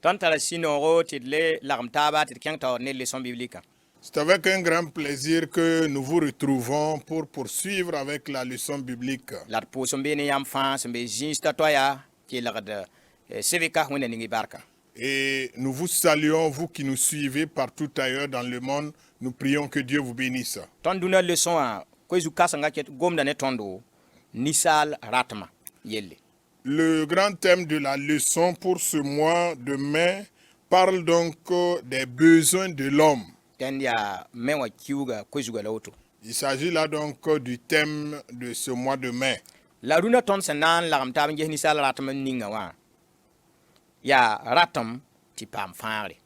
Tant à la sinoro, tidle, l'armtaba, tidkianta, les leçons bibliques. C'est avec un grand plaisir que nous vous retrouvons pour poursuivre avec la leçon biblique. La posombe ne yam fan, sembe jinsta toya, qui est la de Seveka, ou n'engi barka. Et nous vous saluons, vous qui nous suivez partout ailleurs dans le monde. Nous prions que Dieu vous bénisse. Tonduna leçon a, kwezu kasanga ket gom dane tondo, nisal ratma, yelle. Le grand thème de la leçon pour ce mois de mai parle donc des besoins de l'homme. Tendia mewa kiuga kwezu galauto. Il s'agit là donc du thème de ce mois de mai. La runa ton senan l'armtaba nge nisal ratma ninga wa. Ya ratam tipam fare.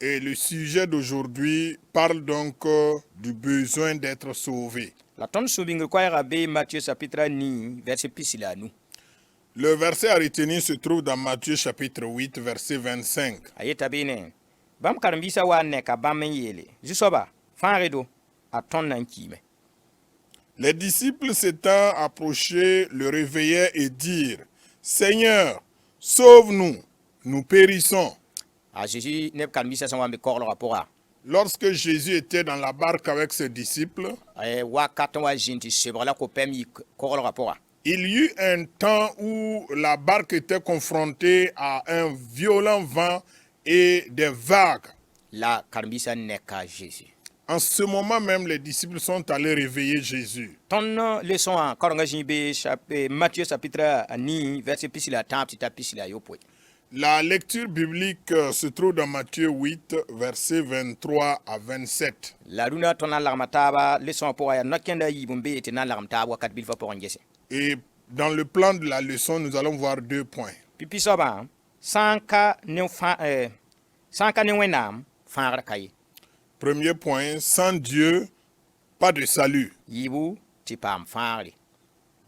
Et le sujet d'aujourd'hui parle donc du besoin d'être sauvé. La ton subingue kwa rabe Matthieu chapitre ni verset pisila nous. Le verset à retenir se trouve dans Matthieu chapitre 8 verset 25. Ayeta bene. Bam karambisa wa ne ka bam yele. Jusoba fare do a ton nan kime. Les disciples s'étant approchés le réveillaient et dirent: Seigneur, sauve-nous, nous périssons. A Jésus ne karambisa sa wa me korlo rapora. Lorsque Jésus était dans la barque avec ses disciples, Wa katon wa jinti sebra ko pemi korlo rapora. il y eut un temps où la barque était confrontée à un violent vent et des vagues. La karambisa ne ka Jésus. En ce moment même, les disciples sont allés réveiller Jésus. Ton leçon a koranga jinbe Matthieu chapitre ni verset pisila tam tita pisila yopo. La lecture biblique se trouve dans Matthieu 8, versets 23 à 27. La runa ton alarmataba leçon pour ya nokenda yibumbe etina alarmataba kat bilfa pour ngese. Et dans le plan de la leçon, nous allons voir 2 points. Pipi soba sanka ne wenam fara kai. Premier point, sans Dieu, pas de salut. Yibu tipam fari.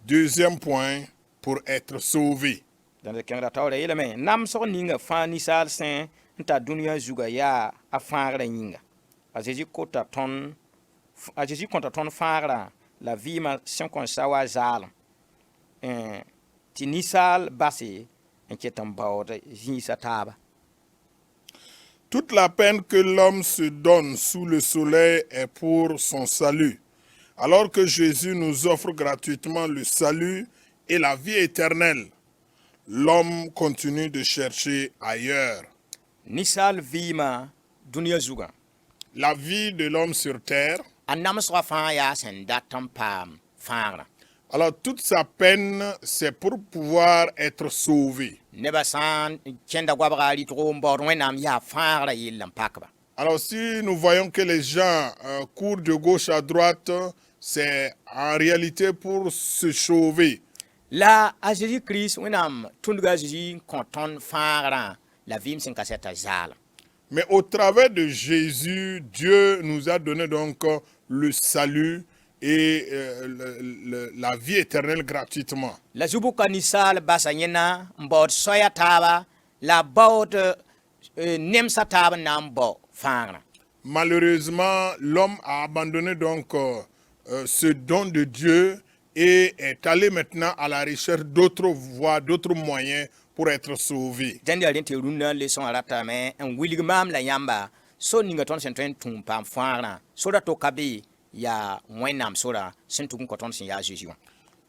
Deuxième point, pour être sauvé. Dans le kengra tawre yeleme nam so ninga fani sal sen nta dunia zuga ya afara ninga. A Jésus konta ton fara la vie ma senkon sawa zal. Tinisal basi enketam bawde jinsa taba. Toute la peine que l'homme se donne sous le soleil est pour son salut. Alors que Jésus nous offre gratuitement le salut et la vie éternelle, l'homme continue de chercher ailleurs. Nisal vima dunia zuga. La vie de l'homme sur terre, Anam so fa ya sen datam pam fara. alors toute sa peine, c'est pour pouvoir être sauvé. Nebasan kenda gwabali to mborwenam ya fara yilam pakba. Alors si nous voyons que les gens courent de gauche à droite, c'est en réalité pour se sauver. La a Jésus-Christ wenam tunduga Jésus konton fara la vim sen kaseta zala. Mais au travers de Jésus, Dieu nous a donné donc le salut et la vie éternelle gratuitement. La zubuka nisal basanyena mbod soya taba la baud nemsa taba nambo fara. Malheureusement, l'homme a abandonné donc ce don de Dieu et est allé maintenant à la recherche d'autres voies, d'autres moyens pour être sauvé. Jandi alente runa leçon arata me en wiligmam la yamba so ninga ton sentwen tum pam fara so da to kabe ya wenam sora sentu koton sin ya Jésus.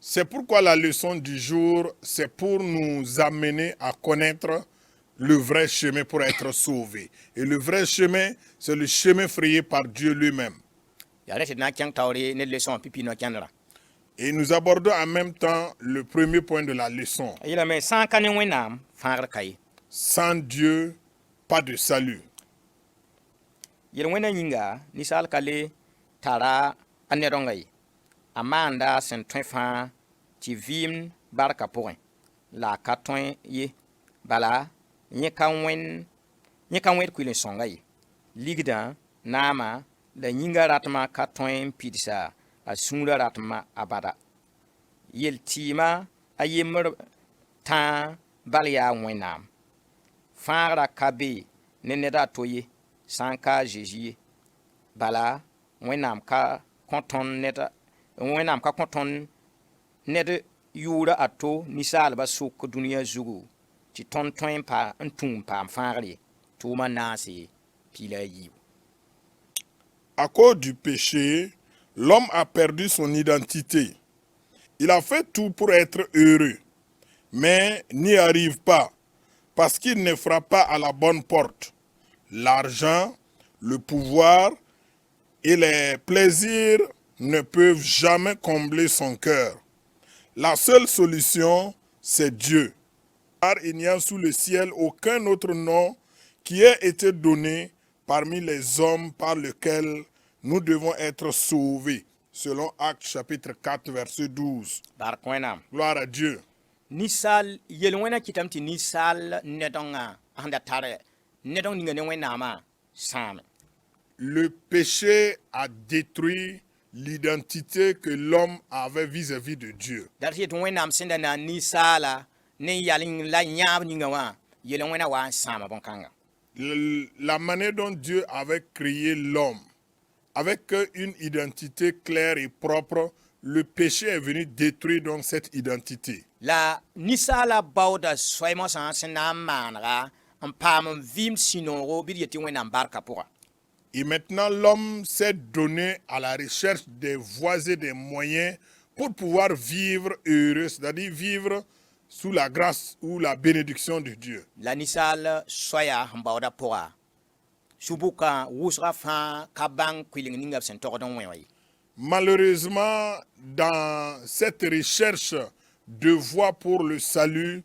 C'est pourquoi la leçon du jour, c'est pour nous amener à connaître le vrai chemin pour être sauvé. Et le vrai chemin, c'est le chemin frayé par Dieu lui-même. Ya rete na kyang tawre ne leçon pipi no kyanra. Et nous abordons en même temps le premier point de la leçon. Ila me sanka ne wenam fara kai. Sans Dieu, pas de salut. Yel wena nyinga nisal kale tara anerongai. Amanda sentwen fa ti vim barka point. La katon ye bala nye kanwen kwile songai. Ligda nama la nyinga ratma katon pidisa a sungla ratma abada. Yel tima ayemr ta balya wenam. Fara kabe neneda toye sanka Jésus bala wenam ka konton neta wenam ka konton ned yura ato nisal ba suk dunia zugu tɩ tõnd tõe n tũum paam fãagre tʋʋma naase pila a yiibu. À cause du péché, l'homme a perdu son identité. Il a fait tout pour être heureux, mais n'y arrive pas parce qu'il ne frappe pas à la bonne porte. L'argent, le pouvoir et les plaisirs ne peuvent jamais combler son cœur. La seule solution, c'est Dieu. Car il n'y a sous le ciel aucun autre nom qui ait été donné parmi les hommes par lequel nous devons être sauvés. Selon Actes chapitre 4, verset 12. Bark wẽnnaam. Gloire à Dieu. Ninsal yel-wẽnã kɩtame tɩ ninsal nedõngã sẽn da tar nedõng ninga ne wẽnnaamã sãame. Le péché a détruit l'identité que l'homme avait vis-à-vis de Dieu. Dat tɩ tɩ wẽnnaam sẽn da na ninsaala ne yal la yãab ninga wã yel-wẽnã wa n sãama bõn-kãnga. La manière dont Dieu avait créé l'homme, avec une identité claire et propre, le péché est venu détruire donc cette identité. La ninsaala baooda soɛɛmosã sẽn na n maanega n paam n vɩɩm sũ-noogo bɩ d yetɩ wẽnnaam barka pʋga. Et maintenant, l'homme s'est donné à la recherche des voies et des moyens pour pouvoir vivre heureux, c'est-à-dire vivre sous la grâce ou la bénédiction de Dieu. La ninsaal soɛya sẽn baooda pʋga su-bʋkã wʋsga fãa ka bãng kuɩleng ninga b sẽn togd n wẽ wã ye. Malheureusement, dans cette recherche de voies pour le salut,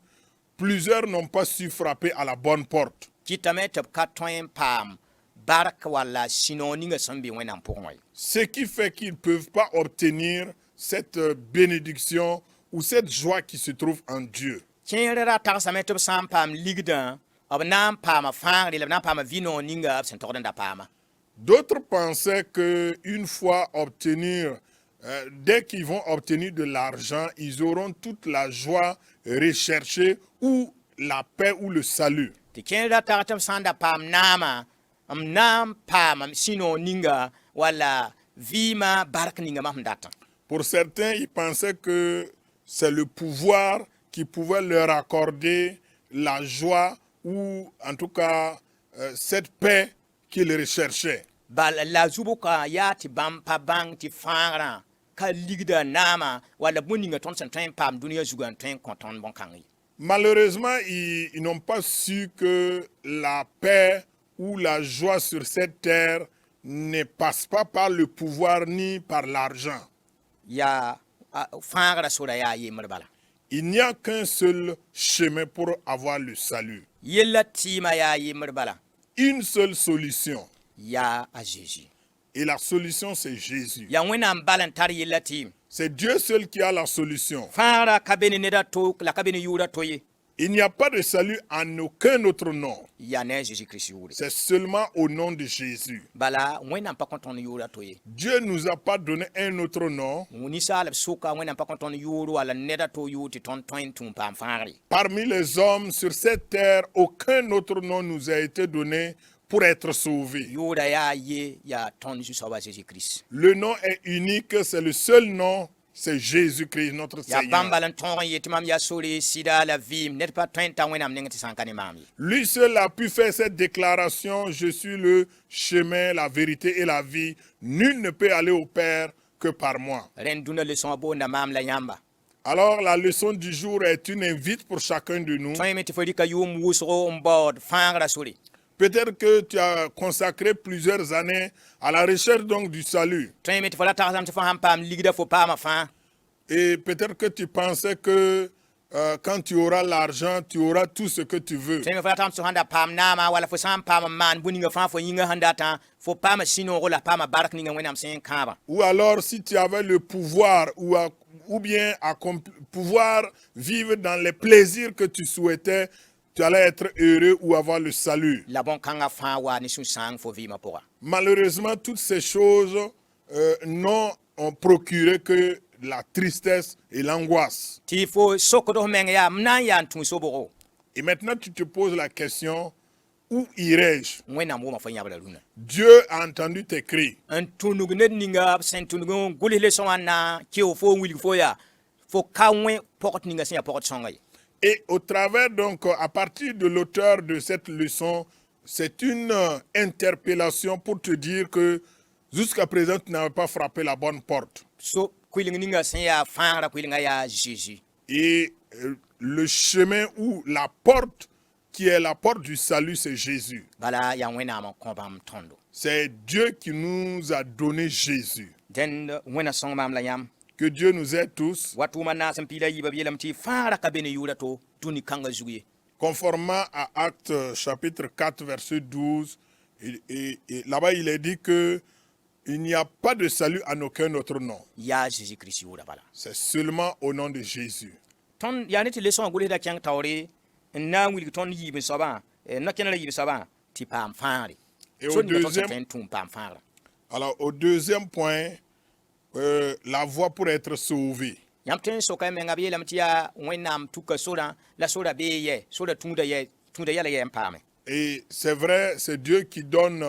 plusieurs n'ont pas su frapper à la bonne porte. Kɩtame tɩ b ka tõe n paam bark walla sũ-noog ninga sẽn be wẽnnaam pʋgẽ wã ye. Ce qui fait qu'ils ne peuvent pas obtenir cette bénédiction ou cette joie qui se trouve en Dieu. Kẽer ra tagsame tɩ b sã n paam ligdã b na n paama fãagre la b na n paama vɩ-noog ninga b sẽn togd n da paama. D'autres pensaient qu'une fois obtenir, dès qu'ils vont obtenir de l'argent, ils auront toute la joie recherchée ou la paix ou le salut. Tɩ kẽer ra tag tɩ b sã n da paam naamã m na n paam sũ-noog ninga walla vɩɩmã bark ninga mam sẽn datã. Pour certains, ils pensaient que c'est le pouvoir qui pouvait leur accorder la joie ou en tout cas cette paix qu'ils recherchaient. La zubʋka yaa tɩ bãmb pa bãng tɩ fãagrã ka ligda naamã walla bõe ninga tõnd sẽn tõe n paam dũniyã zugã n tõe n kõ tõnd bõn-kãng ye. Malheureusement, ils n'ont pas su que la paix ou la joie sur cette terre ne passe pas par le pouvoir ni par l'argent. Yaa fãagrã sora yaa yembr bala. Il n'y a qu'un seul chemin pour avoir le salut. Yella tɩɩmã yaa yembr bala. Une seule solution. Yaa a Jésus. Et la solution, c'est Jésus. Yaa wẽnnaam bal n tar yella tɩɩm. C'est Dieu seul qui a la solution. Fãagrã ka be ne ned a to la ka be ne yʋʋr a to ye. Il n'y a pas de salut en aucun autre nom. Yaa ne a Jésus-Christ yʋʋre. C'est seulement au nom de Jésus. Bala wẽnnaam pa kõ tõnd yʋʋr a to ye. Dieu ne nous a pas donné un autre nom. Ninsaalb sʋka wẽnnaam pa kõ tõnd yʋʋr walla ned a to yʋʋr tɩ tõnd tõe n tũum paam fãagre. Parmi les hommes sur cette terre, aucun autre nom nous a été donné pour être sauvés. Yʋʋra yaa ye yaa tõnd Zu-soaba Jésus-Christ. Le nom est unique, c'est le seul nom, c'est Jésus-Christ, notre Yaa Seigneur. bãmb bal n tõog n yetɩ mam yaa sore sɩda la vɩɩm ned pa tõe n ta wẽnnaam neng tɩ sã n ka ne maam ye. Lui seul a pu faire cette déclaration, je suis le chemin, la vérité et la vie. Nul ne peut aller au Père que par moi. Rẽnd dũnã leçon a boonda maam la yãmba. Alors la leçon du jour est une invite pour chacun de nous. Tõe tɩ fo rɩka yʋʋm wʋsgo n baood fãagrã sore. Peut-être que tu as consacré plusieurs années à la recherche donc du salut. Tõe tɩ fo la tagsam tɩ fo sãn paam ligda fo paama fãa. Et peut-être que tu pensais que quand tu auras l'argent, tu auras tout ce que tu veux. Tõe me fo la tagm tɩ fo sãn da paam naamã walla fo sã n paam n maan bõe ninga fãa fo yĩngã sẽn datã fo paama sũ-noogo la paama bark ninga wẽnnaam sẽn kãabã. Ou alors si tu avais le pouvoir ou bien pouvoir vivre dans les plaisirs que tu souhaitais, tu allais être heureux ou avoir le salut. La bõn-kãngã fãa waa ne sũ-sãng fo vɩɩmã pʋga. Malheureusement, toutes ces choses n'ont procuré que la tristesse et l'angoisse. Tɩ fo sokd f meng yaa m na n yaa n tũ sobgo. Et maintenant, tu te poses la question, où irai-je? Wẽnnaam wʋma fo yãbra rũnã. Dieu a entendu tes cris. N tũnug ned ninga b sẽn tũnug n gʋls lesõ wãnna keo fo n wilg fo yaa fo ka wẽ pɔgd ninga sẽn yaa pɔgd sõnga ye. Et au travers, donc, à partir de l'auteur de cette leçon, c'est une interpellation pour te dire que jusqu'à présent, tu n'avais pas frappé la bonne porte. so kuiling ninga sen ya fãagra kuilinga ya Jésus. Et le chemin ou la porte qui est la porte du salut, c'est Jésus. Bala ya wẽnnaam n kõ bãmb tõndo. C'est Dieu qui nous a donné Jésus. Dẽnd wẽna sõng maam la yãmb. Que Dieu nous aide tous, Wa tʋʋma naas n piila yiiba b yeelame tɩ fãagra ka be ne yʋʋra to dũni kãngã zug ye. conformément à Actes chapitre 4, verset 12. Et là-bas, il est dit que il n'y a pas de salut en aucun autre nom. Yaa Jésus-Christ yʋʋra bala. C'est seulement au nom de Jésus. Tõnd yaa ne tɩ lesõ wã gʋlsda kẽng taoore n na n wilg tõnd yiib n soabã na-kẽnã la yiib soabã tɩ paam fãagre. Et So au ninga tõnd sẽn deuxième, tõe n tũum paam fãagra. alors, au deuxième point, la voie pour être sauvé. Yãmb tõe n soka menga b yeelame tɩ yaa wẽnnaam tuka sorã la sora bee yɛ sora tũuda yɛla yɛ n paame. Et c'est vrai, c'est Dieu qui donne,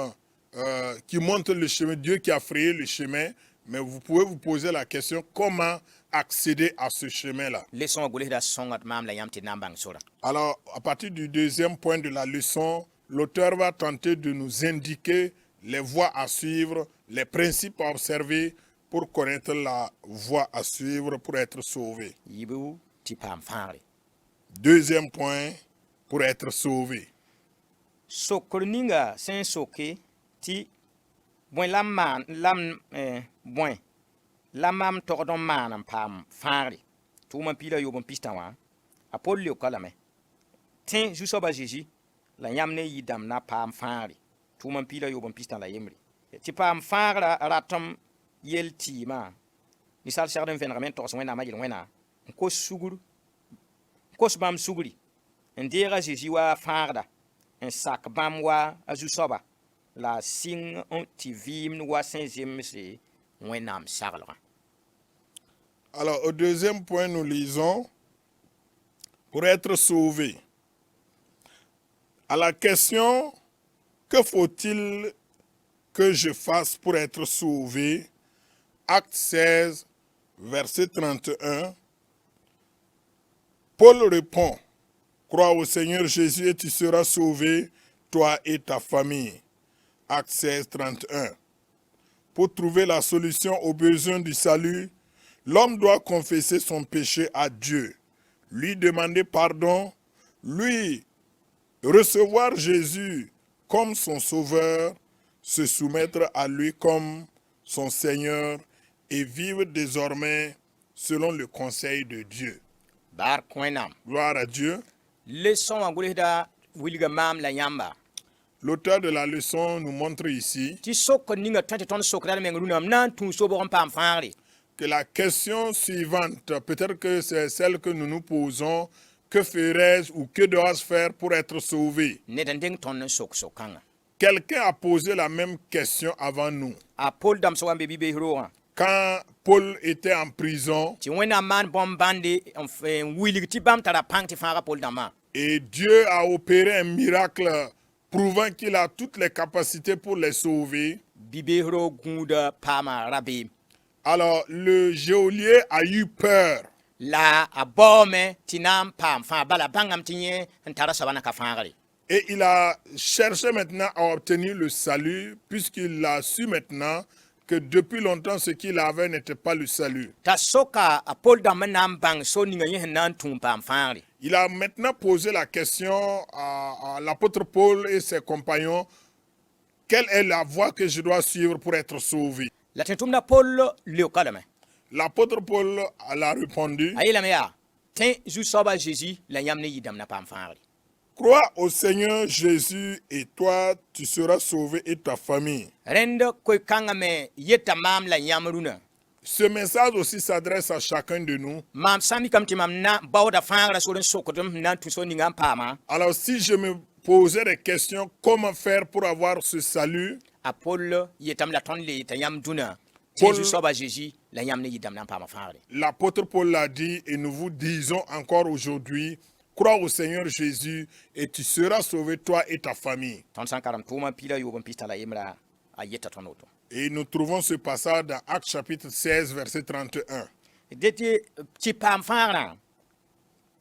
qui montre le chemin, Dieu qui a frayé le chemin. Mais vous pouvez vous poser la question, comment accéder à ce chemin-là? Lesõ wã gʋlsda sõngat maam la yãmb tɩ d na n bãng sora. Alors, à partir du deuxième point de la leçon, l'auteur va tenter de nous indiquer les voies à suivre, les principes à observer pour connaître la voie à suivre pour être sauvé. Yibu tɩ paam fãagre. Deuxième point, pour être sauvé. Sokr ninga sẽn soke tɩ bõe la m maan bõe la mam togd n maan n paam fãagre tʋʋma piila yob n pistã wã a pol leoka lame tẽ zu-soaba Zeezi la yãmb ne yɩ-dãmb na paam fãagre tʋʋma piila yob n pistã la yembre tɩ paam fãagra ratem yel tɩɩmã ninsal segd n vẽnegame n togs wẽnnaamã yel wẽna n kos bãmb sugri n deega Zeezi wa fãagda n sak bãmb wa a zu-soaba la sɩng tɩ vɩɩmd wa sẽn zemse wẽnnaam saglgã. Alors, au deuxième point, nous lisons, pour être sauvé. À la question, que faut-il que je fasse pour être sauvé? Acte 16, verset 31. Paul répond, crois au Seigneur Jésus et tu seras sauvé, toi et ta famille. Acte 16, 31. Pour trouver la solution aux besoins du salut, l'homme doit confesser son péché à Dieu, lui demander pardon, lui recevoir Jésus comme son sauveur, se soumettre à lui comme son Seigneur et vivre désormais selon le conseil de Dieu. Bar wẽnnaam. Gloire à Dieu. Lesõ wã gʋlsda wilga maam la yãmba L'auteur de la leçon nous montre ici tɩ sokr ninga tõe tɩ tõnd sokra d meng rũnnaam na n tũu sobg n paam fãagre. que la question suivante, peut-être que c'est celle que nous nous posons, que ferais-je ou que dois-je faire pour être sauvé? Ned n deng tõnd n sok sok-kãngã. Quelqu'un a posé la même question avant nous. A Pol dãmsg wa n be bi-bees roogã Quand Paul était en prison tɩ wẽnnaam maan bõmb bãnde n wilg tɩ bãmb tara pãng tɩ fãaga Pol dãmbã. et Dieu a opéré un miracle prouvant qu'il a toutes les capacités pour les sauver, Bi-bees roog gũuda paama rabeem. alors le geôlier a eu peur. La a baoome tɩ na n paam fãa bala bãngame tɩ yẽ n tara soaba na ka fãagre. Et il a cherché maintenant à obtenir le salut, puisqu'il a su maintenant que depuis longtemps, ce qu'il avait n'était pas le salut. T'a soka a Pol dãmb n na n bãng so ninga yẽ sẽn na n tũum paam fãagre. Il a maintenant posé la question à l'apôtre Paul et ses compagnons, quelle est la voie que je dois suivre pour être sauvé? La tɩ tʋmda Pol leoka lame. L'apôtre Paul a répondu, A yeelame yaa tẽ zu-soaba Zeezi la yãmb ne yɩ-dãmb na paam fãagre. crois au Seigneur Jésus et toi, tu seras sauvé et ta famille. Rẽnd koe-kãngã me yeta maam la yãmb rũnã. Ce message aussi s'adresse à chacun de nous. Maam sã n mikame tɩ mam na baooda fãagrã sor n sokdm sẽn na n tũ so ninga n paama. Alors si je me posais des questions, comment faire pour avoir ce salut? A Pol yetame la tõnd le t'a yãmb dũnã tɩ Pol- zu-soaba Zeezi la yãmb ne yɩ-dãmb na n paama fãagre. L'apôtre Paul l'a dit et nous vous disons encore aujourd'hui, crois au Seigneur Jésus et tu seras sauvé toi et ta famille. Tõnd sã n karem tʋʋmã piila yob n pistã la yembrã a yeta tõnd woto. Et nous trouvons ce passage dans Actes chapitre 16, verset 31. Dẽ tɩ paam fãagrã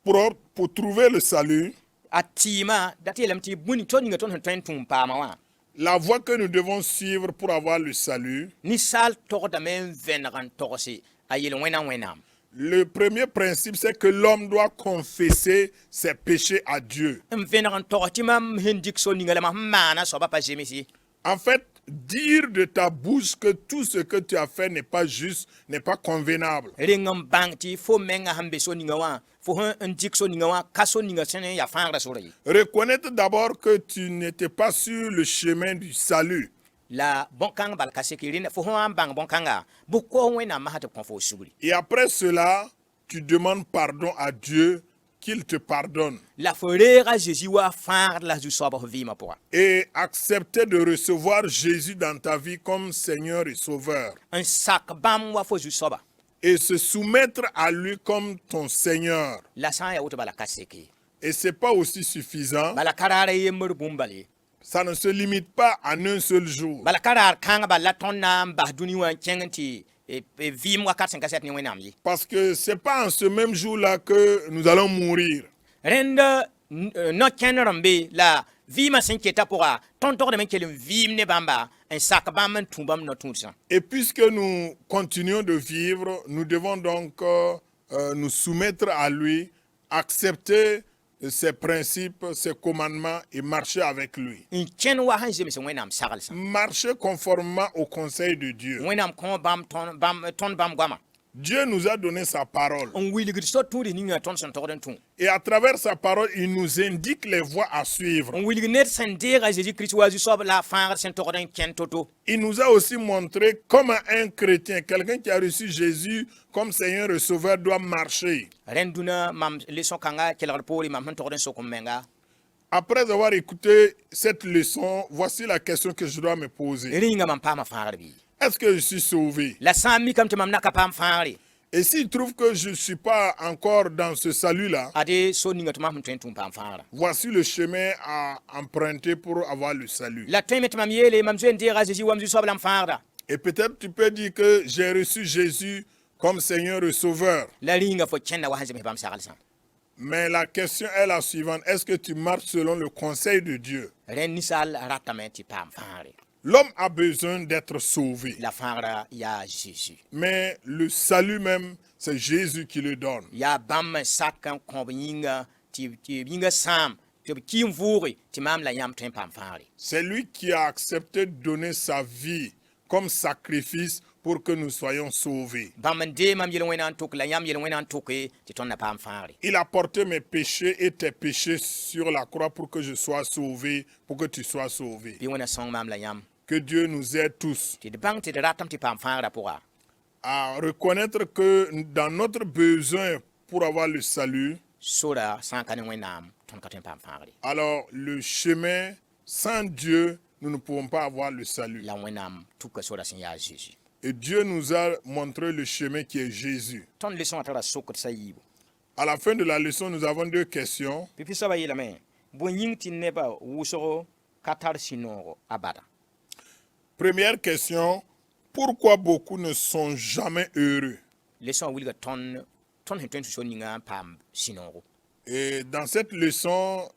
pour trouver le salut, a tɩɩmã dat yeelame tɩ bũni tõnd ninga tõnd sẽn tõe n tũum paamã wã la voie que nous devons suivre pour avoir le salut, ninsaal togdame n vẽneg n togse a yel-wẽna wẽnnaam. le premier principe, c'est que l'homme doit confesser ses péchés à Dieu. n vẽneg n togs tɩ mam sẽn dɩk so-ninga la mam sẽn maana soaba pa zemse. En fait, dire de ta bouche que tout ce que tu as fait n'est pas juste, n'est pas convenable. reng n bãng tɩ fo menga sẽn be so-ninga wã fo sẽn n dɩk so-ninga wã ka so-ninga sẽn n yaa fãagrã sora ye. Reconnaître d'abord que tu n'étais pas sur le chemin du salut. La bõn-kãng bal ka seke rẽnda fo sẽn wa n bãng bõn-kãnga bʋ koos wẽnnaam masã tɩ b kõ fo sugri. Et après cela, tu demandes pardon à Dieu, qu'il te pardonne. La fo reega Jésus wa fãagd la zu-soabã fo vɩɩmã pʋga. Et accepter de recevoir Jésus dans ta vie comme Seigneur et Sauveur. n sak bãmb wa fo zu-soaba Et se soumettre à lui comme ton Seigneur. la sã n yaa woto bala ka seke. Et c'est pas aussi suffisant. Bala ka raara yembr bũmb bala ye. Ça ne se limite pas à un seul jour. Bala ka raar kãng bala tõnd na n bas dũni wã n kẽng tɩ vɩɩm wakat sẽn ka sɛt ne wẽnnaam ye. Parce que c'est pas en ce même jour-là que nous allons mourir. rẽnd no-kẽnd rẽmbe la vɩɩmã sẽn keta pʋga tõnd togdame n kell n vɩɩm ne bãmba n sak bãmb n tũ bãmb no-tũudsã. Et puisque nous continuons de vivre, nous devons donc nous soumettre à lui, accepter ses principes, ses commandements et marcher avec lui. n kẽnd wa sẽn zems wẽnnaam saglsã. Marcher conformément au conseil de Dieu. wẽnnaam kõ bãmb tõnd bãmb goamã Dieu nous a donné sa parole. n wilgd so-tũudã ninga tõnd sẽn togd n tũ. Et à travers sa parole, il nous indique les voies à suivre. n wilg ned sẽn deega Jésus-Christ wa zu-soab la a fãagd sẽn togd n kẽnd to-to. Il nous a aussi montré comment un chrétien, quelqu'un qui a reçu Jésus comme Seigneur et Sauveur, doit marcher. rẽnd dũnã mam leçon kãnga kelgd poore mam sẽn togd n sok n menga. Après avoir écouté cette leçon, voici la question que je dois me poser. rĩnga mam paama fãagd bɩ. Est-ce que je suis sauvé? La sã n mikame tɩ mam naka paam fãagre Et s'il trouve que je ne suis pas encore dans ce salut-là, ade so ninga tɩ mam sẽn tõe n tũm paam fãagrã. voici le chemin à emprunter pour avoir le salut. La tõe me tɩ mam yeele mam zoe n deega Jésus wam zu-soab la m fãagda. Et peut-être tu peux dire que j'ai reçu Jésus comme Seigneur et Sauveur. La rĩnga fo kẽnda wa sẽn zems bãmb saglsã. Mais la question est la suivante. Est-ce que tu marches selon le conseil de Dieu? rẽnd ninsaal ratame tɩ paam fãagre. L'homme a besoin d'être sauvé. La fãagrã yaa Jésus. Mais le salut même, c'est Jésus qui le donne. yaa bãmb n sak n kõ b yĩnga tɩ yĩnga sãam tɩ b kɩɩm vʋʋge tɩ maam la yãmb tõe n paam fãagre. C'est lui qui a accepté de donner sa vie comme sacrifice pour que nous soyons sauvés. bãmb n dee mam yel-wẽna n tʋk la yãmb yel-wẽna n tʋke tɩ tõnd na paam fãagre. Il a porté mes péchés et tes péchés sur la croix pour que je sois sauvé, pour que tu sois sauvé. bɩ wẽna sõng maam la yãmb Que Dieu nous aide tous tɩ d bãng tɩ d ratame tɩ paam fãagrã pʋga. à reconnaître que dans notre besoin pour avoir le salut, sora sã n ka ne wẽnnaam tõnd ka tõe n paam fãagre. alors le chemin sans Dieu, nous ne pouvons pas avoir le salut. la wẽnnaam tʋka sora sẽn yaa Jésus. Et Dieu nous a montré le chemin qui est Jésus. tõnd leçon wã tara sokd sã yiibu. À la fin de la leçon, nous avons deux questions. pipi soaba yeelame bõe yĩng tɩ nebã wʋsgo ka tar sũ-noogo a bada. Première question, pourquoi beaucoup ne sont jamais heureux? leçon wã wilga tõnd sẽn tõe n tɩ so ninga n paam sũ-noogo. Et dans cette leçon,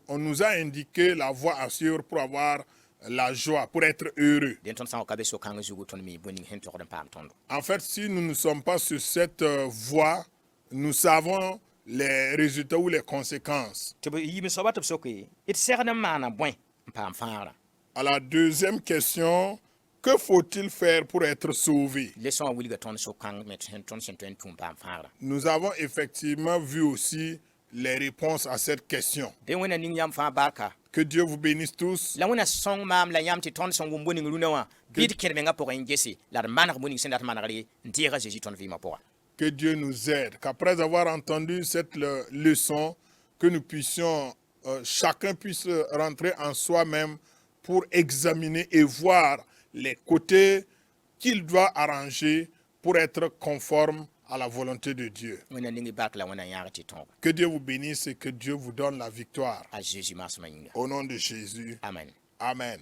on nous a indiqué la voie à suivre pour avoir la joie, pour être heureux. dẽn tõnd sã n wa ka be so-kãng zugu tõnd mi bõe ning sẽn togd n paam tõndo. En fait, si nous ne sommes pas sur cette voie, nous savons les résultats ou les conséquences. tɩ b yiim soaba tɩ b soke d segd n maana bõe n paam fãagrã. À la deuxième question, que faut-il faire pour être sauvé? leçon wã wilga tõnd so-kãng me tõnd sẽn tõe n tũm paam fãagrã. Nous avons effectivement vu aussi les réponses à cette question. dẽ wẽnna ning yãmb fãa barka. Que Dieu vous bénisse tous. la wẽnna sõng maam la yãmb tɩ tõnd sẽn wʋm bõe ning rũnã wã bɩ d kẽd mengã pʋgẽ n gese la d maneg bõe ning sẽn dat manegre n deega Jésus tõnd vɩɩmã pʋga. Que Dieu nous aide, qu'après avoir entendu cette leçon, que nous puissions, chacun puisse rentrer en soi-même pour examiner et voir les côtés qu'il doit arranger pour être conforme à la volonté de Dieu. wẽnna ning y bark la wẽnna yãag tɩ tõoga. Que Dieu vous bénisse et que Dieu vous donne la victoire. a Jésus maasmã yĩnga. Au nom de Jésus. Amen. Amen.